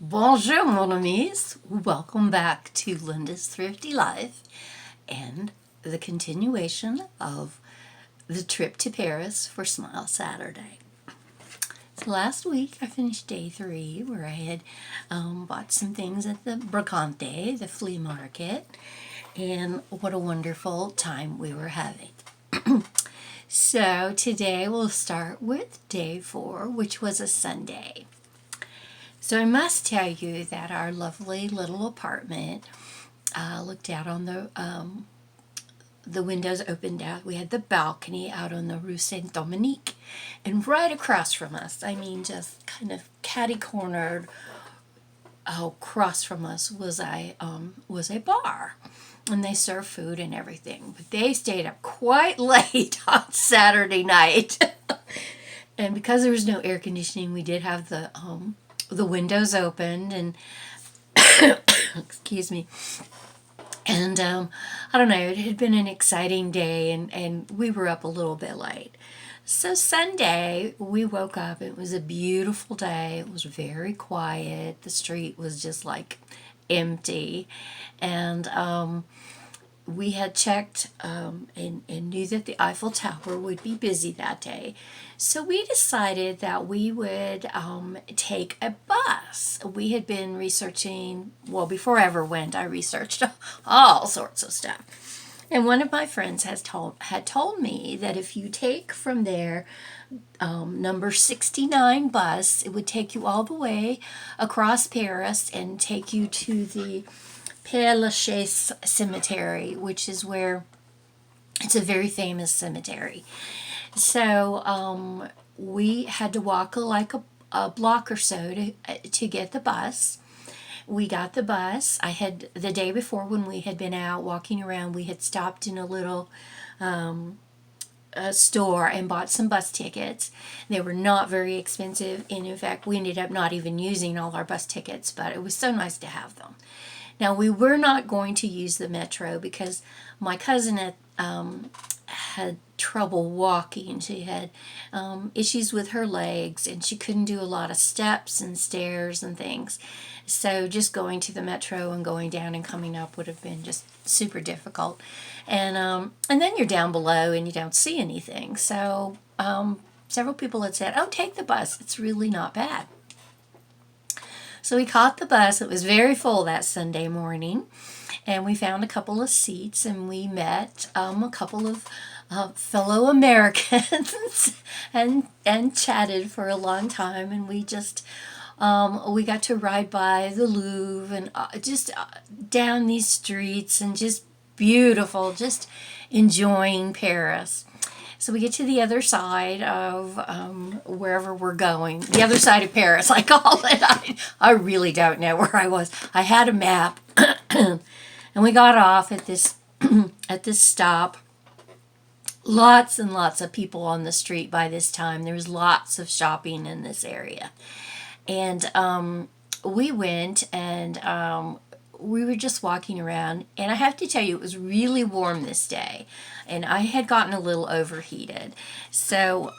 Bonjour, mon amis. Welcome back to Linda's Thrifty Life and the continuation of the trip to Paris for Smile Saturday. So last week I finished day 3 where I had bought some things at the Brocante, the flea market, and what a wonderful time we were having. So today we'll start with day 4, which was a Sunday. So I must tell you that our lovely little apartment looked out on the windows opened out. We had the balcony out on the Rue Saint Dominique, and right across from us, I mean, just kind of catty-cornered across from us was a bar, and they served food and everything. But they stayed up quite late on Saturday night, and because there was no air conditioning, we did have the windows opened, and excuse me, and I don't know, it had been an exciting day, and we were up a little bit late. So Sunday we woke up. It was a beautiful day. It was very quiet. The street was just like empty, and we had checked and knew that the Eiffel Tower would be busy that day. So we decided that we would take a bus. We had been researching, well, before I ever went, I researched all sorts of stuff. And one of my friends had told me that if you take from there number 69 bus, it would take you all the way across Paris and take you to the Père Lachaise Cemetery, which is where it's a very famous cemetery. So we had to walk like a block or so to get the bus. We got the bus. I had, the day before when we had been out walking around, we had stopped in a little store and bought some bus tickets. They were not very expensive, and in fact we ended up not even using all our bus tickets, but it was so nice to have them. Now, we were not going to use the metro because my cousin had trouble walking. She had issues with her legs, and she couldn't do a lot of steps and stairs and things. So just going to the metro and going down and coming up would have been just super difficult. And then you're down below and you don't see anything. So several people had said, "Oh, take the bus. It's really not bad." So we caught the bus. It was very full that Sunday morning, and we found a couple of seats, and we met a couple of fellow Americans and chatted for a long time, and we just we got to ride by the Louvre and just down these streets and just beautiful, just enjoying Paris. So we get to the other side of wherever we're going. The other side of Paris, I call it. I really don't know where I was. I had a map, and we got off at this at this stop. Lots and lots of people on the street by this time. There was lots of shopping in this area. And we went and we were just walking around, and I have to tell you, it was really warm this day, and I had gotten a little overheated. So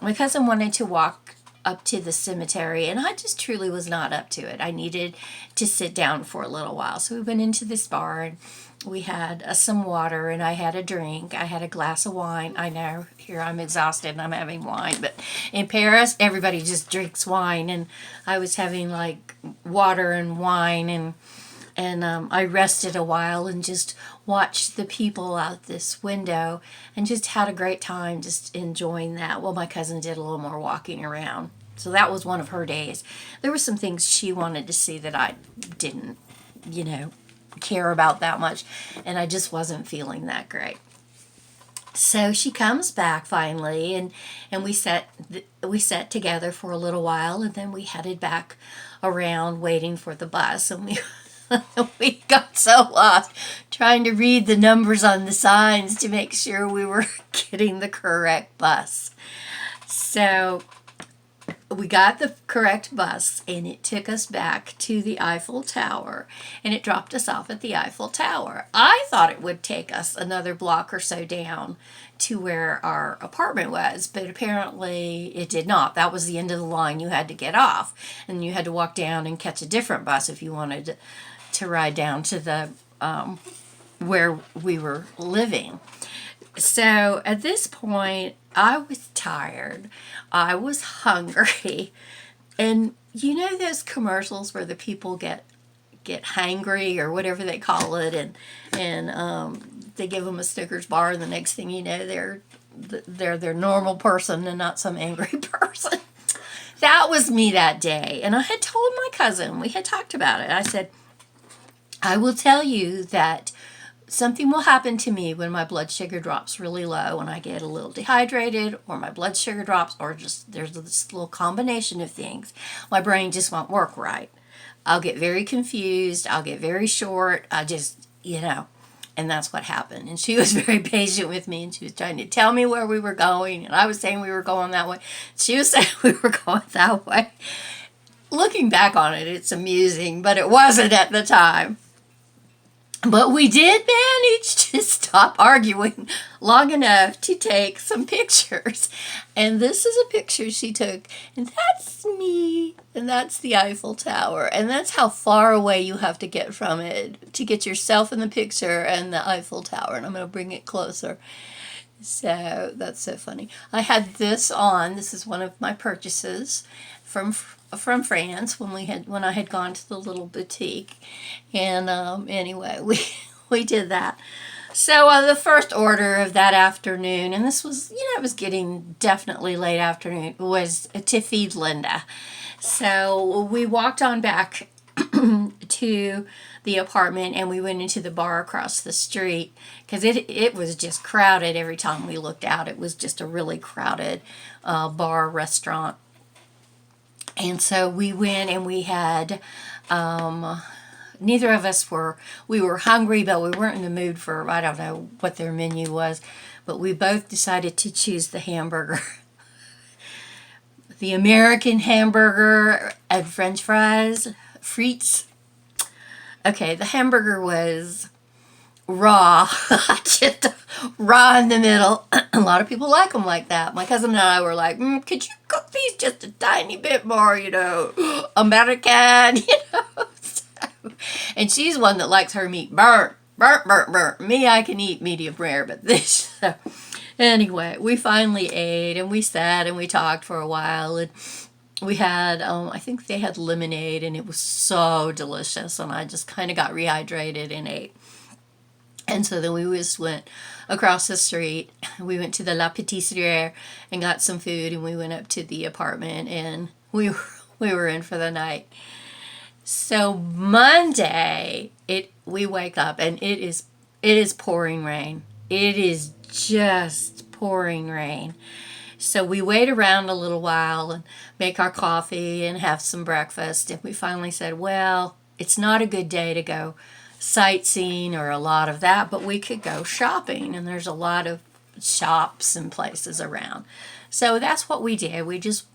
my cousin wanted to walk up to the cemetery, and I just truly was not up to it. I needed to sit down for a little while. So we went into this bar, and we had some water, and I had a drink. I had a glass of wine. I know, here I'm exhausted and I'm having wine, but in Paris, everybody just drinks wine, and I was having like water and wine, and I rested a while and just watched the people out this window and just had a great time just enjoying that. Well, my cousin did a little more walking around. So that was one of her days. There were some things she wanted to see that I didn't, care about that much, and I just wasn't feeling that great. So she comes back finally, and we sat together for a little while, and then we headed back around waiting for the bus, and we got so lost trying to read the numbers on the signs to make sure we were getting the correct bus. So we got the correct bus, and it took us back to the Eiffel Tower, and it dropped us off at the Eiffel Tower. I thought it would take us another block or so down to where our apartment was, but apparently it did not. That was the end of the line. You had to get off, and you had to walk down and catch a different bus if you wanted to ride down to the where we were living. So at this point, I was tired. I was hungry. And you know those commercials where the people get hangry or whatever they call it, and they give them a Snickers bar, and the next thing you know, they're their normal person and not some angry person. That was me that day. And I had told my cousin, we had talked about it. I said, I will tell you that something will happen to me when my blood sugar drops really low and I get a little dehydrated, or my blood sugar drops, or just there's this little combination of things. My brain just won't work right. I'll get very confused. I'll get very short. I just, and that's what happened. And she was very patient with me, and she was trying to tell me where we were going, and I was saying we were going that way. She was saying we were going that way. Looking back on it, it's amusing, but it wasn't at the time. But we did manage to stop arguing long enough to take some pictures. And this is a picture she took. And that's me. And that's the Eiffel Tower. And that's how far away you have to get from it to get yourself in the picture and the Eiffel Tower. And I'm going to bring it closer. So that's so funny. I had this on. This is one of my purchases from France when I had gone to the little boutique, and anyway, we did that. So the first order of that afternoon, and this was, it was getting definitely late afternoon, was to feed Linda. So we walked on back to the apartment, and we went into the bar across the street, because it was just crowded every time we looked out. It was just a really crowded bar restaurant. And so we went, and we had, neither of us we were hungry, but we weren't in the mood for, I don't know what their menu was, but we both decided to choose the hamburger. The American hamburger and French fries, frites. Okay, the hamburger was raw, just raw in the middle. A lot of people like them like that. My cousin and I were like, could you cook these just a tiny bit more, American, So, and she's one that likes her meat burnt. Me, I can eat medium rare, but this. So, anyway, we finally ate, and we sat and we talked for a while, and we had, I think they had lemonade, and it was so delicious, and I just kind of got rehydrated and ate. And so then we just went across the street. We went to the La Pâtisserie and got some food, and we went up to the apartment, and we were in for the night. So Monday, we wake up, and it is pouring rain. It is just pouring rain. So we wait around a little while and make our coffee and have some breakfast, and we finally said, well, it's not a good day to go sightseeing or a lot of that, but we could go shopping, and there's a lot of shops and places around. So that's what we did. We just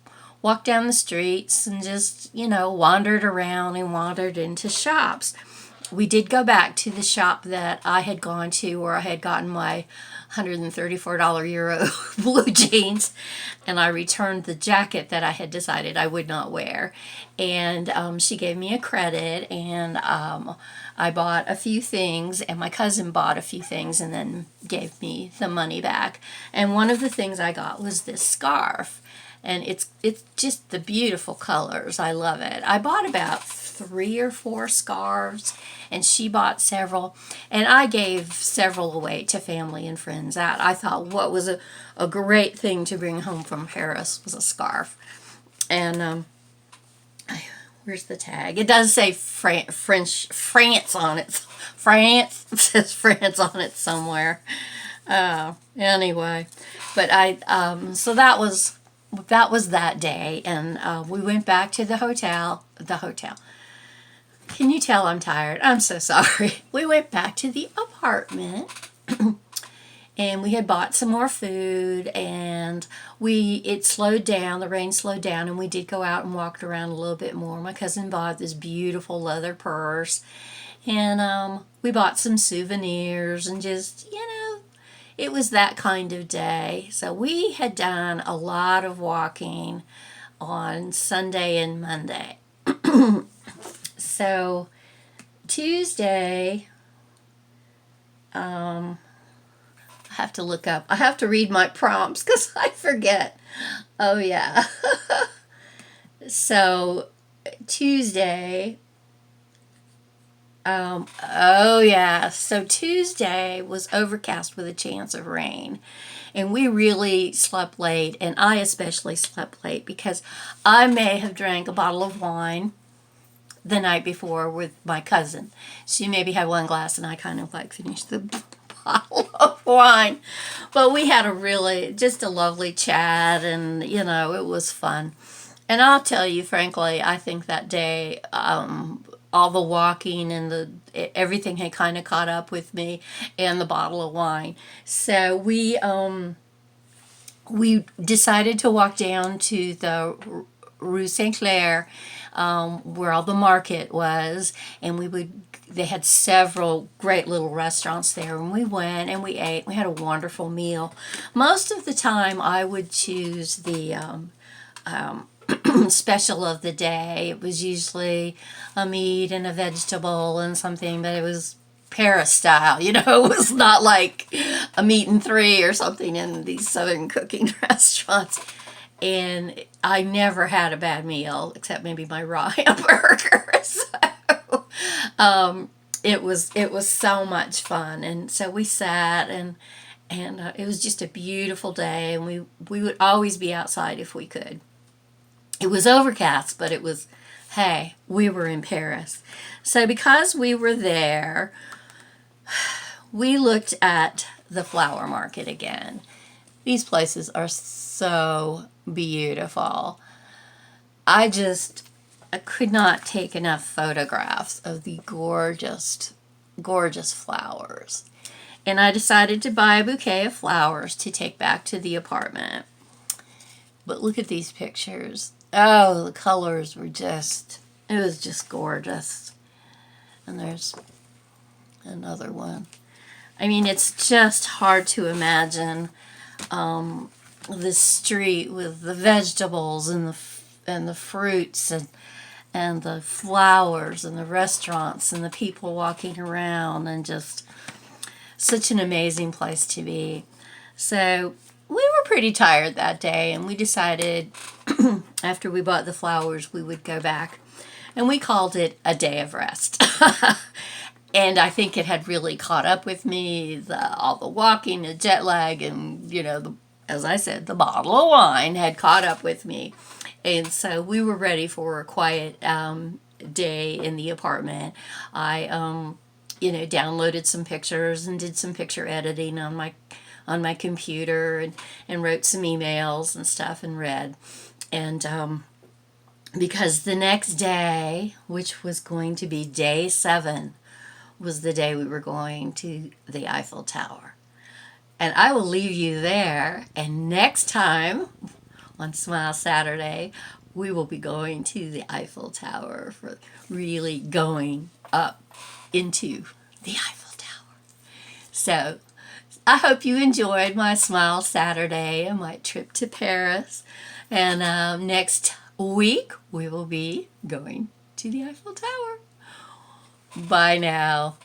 walked down the streets and just, wandered around and wandered into shops. We did go back to the shop that I had gone to where I had gotten my $134 Euro blue jeans, and I returned the jacket that I had decided I would not wear. And she gave me a credit, and I bought a few things, and my cousin bought a few things and then gave me the money back. And one of the things I got was this scarf, and it's just the beautiful colors. I love it. I bought about 3 or 4 scarves, and she bought several, and I gave several away to family and friends. That I thought what was a great thing to bring home from Paris was a scarf. And where's the tag? It does say France on it. France. It says France on it somewhere. Anyway, but so that was that day, and we went back to the hotel. Can you tell I'm tired? I'm so sorry. We went back to the apartment, and we had bought some more food, and it slowed down, the rain slowed down, and we did go out and walked around a little bit more. My cousin bought this beautiful leather purse, and we bought some souvenirs, and just, it was that kind of day. So we had done a lot of walking on Sunday and Monday. So Tuesday, I have to look up. I have to read my prompts because I forget. Oh, yeah. So Tuesday, oh yeah, so Tuesday was overcast with a chance of rain. And we really slept late, and I especially slept late because I may have drank a bottle of wine the night before with my cousin. She maybe had one glass, and I kind of like finished the bottle of wine. But we had just a lovely chat, and it was fun. And I'll tell you, frankly, I think that day, all the walking and everything had kind of caught up with me, and the bottle of wine. So we decided to walk down to the Rue St. Clair, where all the market was, and they had several great little restaurants there, and we went and we ate. We had a wonderful meal. Most of the time I would choose the special of the day. It was usually a meat and a vegetable and something, but it was Paris style, it was not like a meat and three or something in these southern cooking restaurants. And I never had a bad meal, except maybe my raw hamburger. So it was so much fun, and so we sat, and it was just a beautiful day, and we would always be outside if we could. It was overcast, but hey, we were in Paris. So because we were there, we looked at the flower market again. These places are so beautiful. I could not take enough photographs of the gorgeous, gorgeous flowers. And I decided to buy a bouquet of flowers to take back to the apartment. But look at these pictures. Oh, the colors were it was just gorgeous. And there's another one. I mean, it's just hard to imagine this street with the vegetables and the fruits and the flowers and the restaurants and the people walking around, and just such an amazing place to be. So we were pretty tired that day, and we decided after we bought the flowers we would go back, and we called it a day of rest. And I think it had really caught up with me, all the walking, the jet lag, and as I said, the bottle of wine had caught up with me. And so we were ready for a quiet day in the apartment. I downloaded some pictures and did some picture editing on my computer, and wrote some emails and stuff and read. And because the next day, which was going to be day 7, was the day we were going to the Eiffel Tower. And I will leave you there, and next time on Smile Saturday, we will be going to the Eiffel Tower, for really going up into the Eiffel Tower. So I hope you enjoyed my Smile Saturday and my trip to Paris. And next week, we will be going to the Eiffel Tower. Bye now.